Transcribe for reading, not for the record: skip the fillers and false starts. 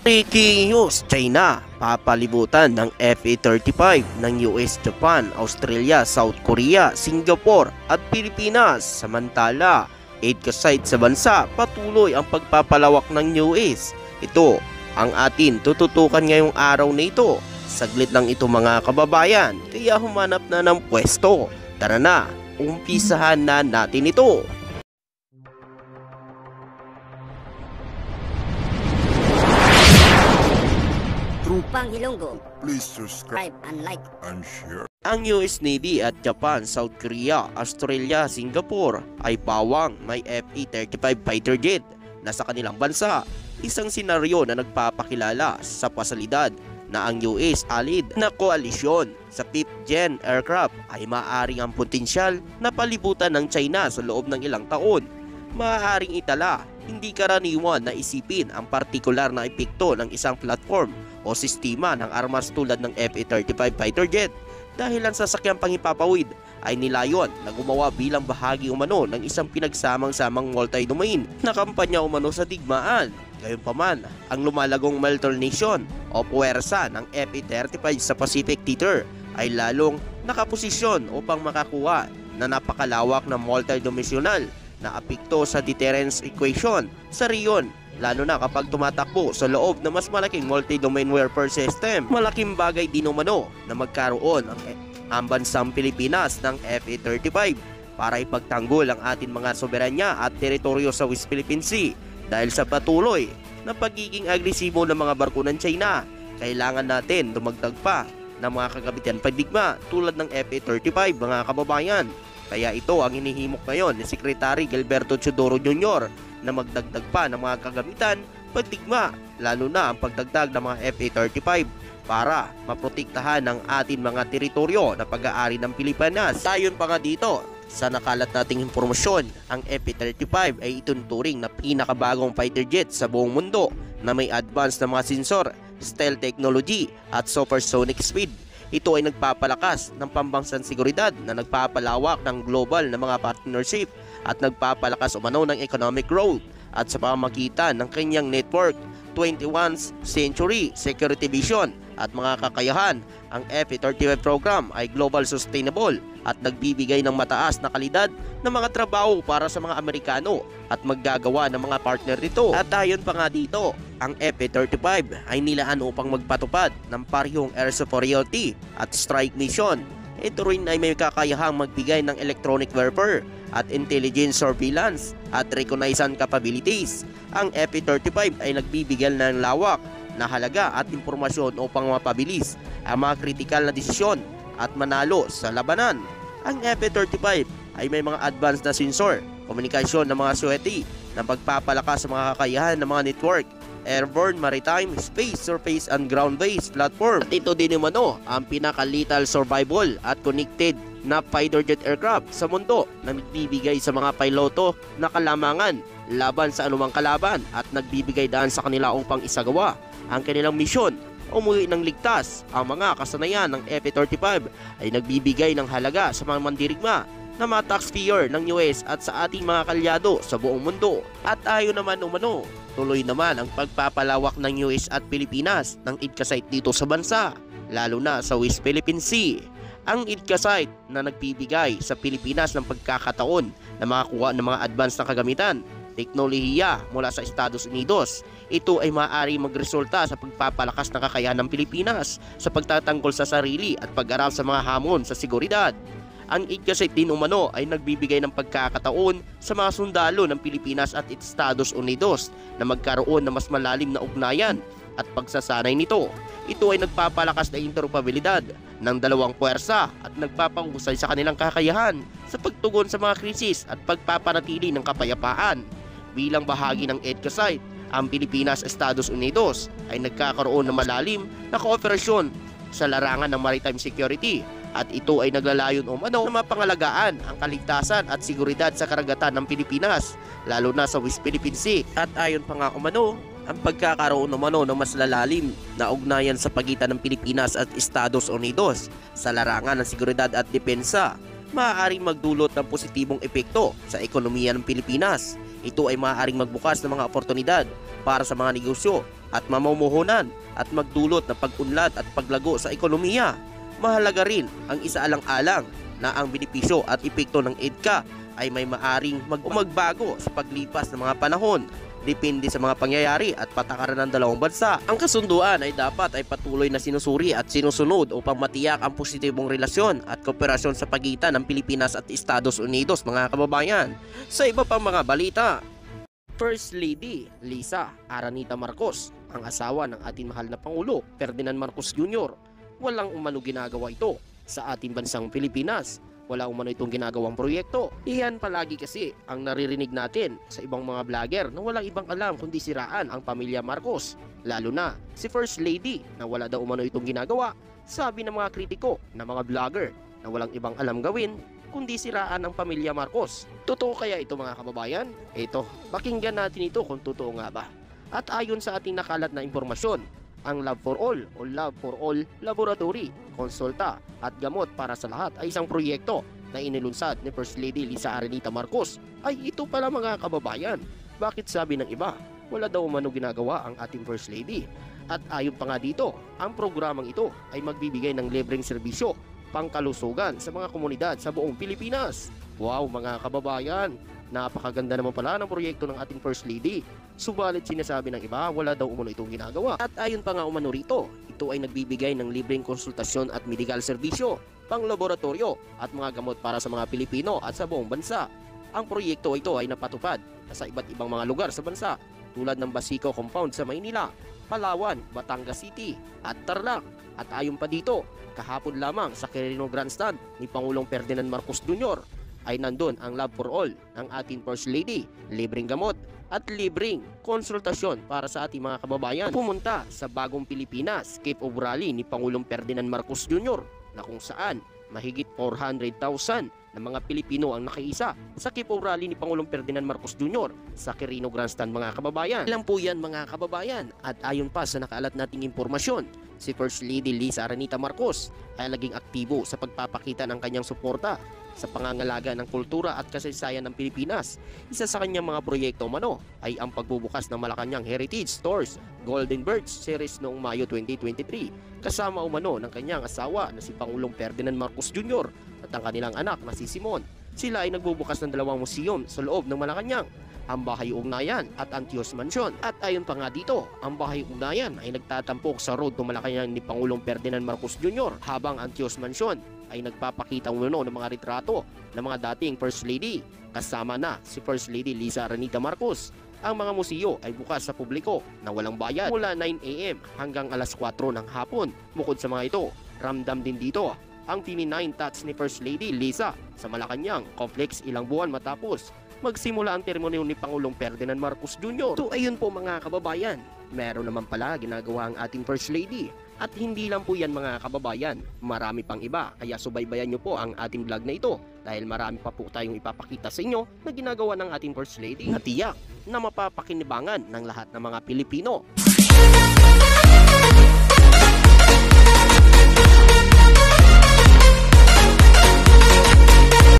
Breaking news, China, papalibutan ng FA-35 ng US, Japan, Australia, South Korea, Singapore at Pilipinas. Samantala, 8 kasite sa bansa, patuloy ang pagpapalawak ng US. Ito ang atin tututukan ngayong araw na ito. Saglit lang ito mga kababayan, kaya humanap na ng pwesto. Tara na, umpisahan na natin ito. Trupang Ilonggo, Please subscribe and like. and share. Ang US Navy at Japan, South Korea, Australia, Singapore ay pawang may FA-35 fighter jet na sa kanilang bansa. Isang senaryo na nagpapakilala sa pasalidad na ang US allied na koalisyon sa 5th Gen aircraft ay maaaring ang potensyal na palibutan ng China sa loob ng ilang taon. Maaaring itala, hindi karaniwan na isipin ang partikular na epekto ng isang platform o sistema ng armas tulad ng FA-35 fighter jet dahil ang sasakyang pangipapawid ay nilayon na gumawa bilang bahagi umano ng isang pinagsamang-samang multi-domain na kampanya umano sa digmaan. Gayunpaman, ang lumalagong malternation o puwersa ng FA-35 sa Pacific Theater ay lalong nakaposisyon upang makakuha na napakalawak na multi-dimensional na apekto sa deterrence equation sa riyon, lalo na kapag tumatakbo sa loob ng mas malaking multi-domain warfare system. Malaking bagay din umano na magkaroon ang bansang Pilipinas ng FA-35 para ipagtanggol ang ating mga soberanya at teritoryo sa West Philippine Sea. Dahil sa patuloy na pagiging agresibo ng mga barko ng China, kailangan natin dumagdag pa ng mga kagamitan pandigma tulad ng FA-35 mga kababayan. Kaya ito ang hinihimok ngayon ni Secretary Gilberto Teodoro Jr. na magdagdag pa ng mga kagamitan pandigma, lalo na ang pagdagdag ng mga FA-35 para maprotektahan ang ating mga teritoryo na pag-aari ng Pilipinas. Tayon pa nga dito, sa nakalat nating impormasyon, ang FA-35 ay ituturing na pinakabagong fighter jet sa buong mundo na may advanced na mga sensor, stealth technology at supersonic speed. Ito ay nagpapalakas ng pambansang seguridad na nagpapalawak ng global na mga partnership at nagpapalakas umano ng economic growth at sa pamamagitan ng kanyang network, 21st century security vision at mga kakayahan. Ang FA-35 program ay global sustainable at nagbibigay ng mataas na kalidad ng mga trabaho para sa mga Amerikano at maggagawa ng mga partner nito. At ayon pa nga dito, ang FA-35 ay nilaan upang magpatupad ng parehong air superiority at strike mission. Ito rin ay may kakayahang magbigay ng electronic warfare at intelligence surveillance at reconnaissance capabilities. Ang FA-35 ay nagbibigay ng lawak na halaga at impormasyon upang mapabilis ang mga kritikal na desisyon at manalo sa labanan. Ang FA-35 ay may mga advanced na sensor, komunikasyon ng mga suweti na pagpapalakas sa mga kakayahan ng mga network, airborne, maritime, space, surface and ground-based platform. At ito din umano ang pinaka-lethal survival at connected na fighter jet aircraft sa mundo na nagbibigay sa mga piloto na kalamangan laban sa anumang kalaban at nagbibigay daan sa kanila upang isagawa ang kanilang misyon. Umuwi ng ligtas. Ang mga kasanayan ng FA-35 ay nagbibigay ng halaga sa mga mandirigma na mga taxpayer ng US at sa ating mga kalyado sa buong mundo. At ayon naman umano, tuloy naman ang pagpapalawak ng US at Pilipinas ng IDCA-site dito sa bansa, lalo na sa West Philippine Sea. Ang IDCA-site na nagbibigay sa Pilipinas ng pagkakataon na makakuha ng mga advanced na kagamitan, teknolohiya mula sa Estados Unidos. Ito ay maaari magresulta sa pagpapalakas ng kakayahan ng Pilipinas sa pagtatanggol sa sarili at pag-aral sa mga hamon sa seguridad. Ang IDCA-site din umano ay nagbibigay ng pagkakataon sa mga sundalo ng Pilipinas at Estados Unidos na magkaroon ng mas malalim na ugnayan at pagsasanay nito. Ito ay nagpapalakas na interoperabilidad ng dalawang puwersa at nagpapahusay sa kanilang kakayahan sa pagtugon sa mga krisis at pagpapanatili ng kapayapaan. Bilang bahagi ng IDCA-site, ang Pilipinas at Estados Unidos ay nagkakaroon ng malalim na kooperasyon sa larangan ng maritime security at ito ay naglalayon umano na mapangalagaan ang kaligtasan at seguridad sa karagatan ng Pilipinas, lalo na sa West Philippine Sea. At ayon pa nga umano, ang pagkakaroon umano ng mas lalalim na ugnayan sa pagitan ng Pilipinas at Estados Unidos sa larangan ng seguridad at depensa maaaring magdulot ng positibong epekto sa ekonomiya ng Pilipinas. Ito ay maaaring magbukas ng mga oportunidad para sa mga negosyo at mamumuhunan at magdulot ng pag-unlad at paglago sa ekonomiya. Mahalaga rin ang isaalang-alang na ang benepisyo at epekto ng EDCA ay may maaring magbago sa paglipas ng mga panahon. Depende sa mga pangyayari at patakaran ng dalawang bansa. Ang kasunduan ay dapat ay patuloy na sinusuri at sinusunod upang matiyak ang positibong relasyon at kooperasyon sa pagitan ng Pilipinas at Estados Unidos, mga kababayan. Sa iba pang mga balita, First Lady Liza Aranita Marcos, ang asawa ng ating mahal na Pangulo Ferdinand Marcos Jr., walang umano ginagawa ito sa ating bansang Pilipinas. Wala umano itong ginagawang proyekto. Iyan palagi kasi ang naririnig natin sa ibang mga vlogger na walang ibang alam kundi siraan ang pamilya Marcos. Lalo na si First Lady na wala daw umano itong ginagawa. Sabi ng mga kritiko na mga vlogger na walang ibang alam gawin kundi siraan ang pamilya Marcos. Totoo kaya ito, mga kababayan? Ito, pakinggan natin ito kung totoo nga ba. At ayon sa ating nakalat na impormasyon, ang Love for All o Love for All Laboratory, konsulta at gamot para sa lahat ay isang proyekto na inilunsad ni First Lady Liza Aranita Marcos. Ay ito pala, mga kababayan. Bakit sabi ng iba, wala daw umano ginagawa ang ating First Lady? At ayon pa nga dito, ang programang ito ay magbibigay ng libreng serbisyo pangkalusugan sa mga komunidad sa buong Pilipinas. Wow, mga kababayan, napakaganda naman pala ng proyekto ng ating First Lady. Subalit sinasabi ng iba, wala daw umano itong ginagawa. At ayon pa nga umano rito, ito ay nagbibigay ng libreng konsultasyon at medical serbisyo, pang-laboratorio at mga gamot para sa mga Pilipino at sa buong bansa. Ang proyekto ito ay napatupad sa iba't ibang mga lugar sa bansa tulad ng Basico Compound sa Maynila, Palawan, Batangas City at Tarlac. At ayon pa dito, kahapon lamang sa Quirino Grandstand ni Pangulong Ferdinand Marcos Jr. ay nandun ang Love for All ng ating First Lady, libreng gamot at libreng konsultasyon para sa ating mga kababayan. Pumunta sa Bagong Pilipinas, Cape of Raleigh ni Pangulong Ferdinand Marcos Jr. na kung saan mahigit 400,000 na mga Pilipino ang nakiisa sa Cape of Raleigh ni Pangulong Ferdinand Marcos Jr. sa Quirino Grandstand, mga kababayan. Ilang po yan, mga kababayan. At ayon pa sa nakaalat nating impormasyon, si First Lady Liza Aranita Marcos ay naging aktibo sa pagpapakita ng kanyang suporta sa pangangalaga ng kultura at kasaysayan ng Pilipinas. Isa sa kanyang mga proyekto umano ay ang pagbubukas ng Malacanang Heritage Stores Golden Birds Series noong Mayo 2023. Kasama umano ng kanyang asawa na si Pangulong Ferdinand Marcos Jr. at ang kanilang anak na si Simon. Sila ay nagbubukas ng dalawang museum sa loob ng Malacanang, ang Bahay Ugnayan at Antios Mansion. At ayon pa nga dito, ang Bahay Ugnayan ay nagtatampok sa road ng Malacanang ni Pangulong Ferdinand Marcos Jr. habang Antios Mansion ay nagpapakita umano ng mga retrato ng mga dating First Lady kasama na si First Lady Liza Aranita Marcos. Ang mga museo ay bukas sa publiko na walang bayad mula 9 AM hanggang alas 4 ng hapon. Bukod sa mga ito, ramdam din dito ang Tini 9 Touch ni First Lady Liza sa Malacanang Complex ilang buwan matapos magsimula ang termonyo ni Pangulong Ferdinand Marcos Jr. So ayun po, mga kababayan, meron naman pala ginagawa ang ating First Lady. At hindi lang po yan, mga kababayan, marami pang iba. Kaya subaybayan nyo po ang ating vlog na ito dahil marami pa po tayong ipapakita sa inyo na ginagawa ng ating First Lady na tiyak na mapapakinabangan ng lahat ng mga Pilipino.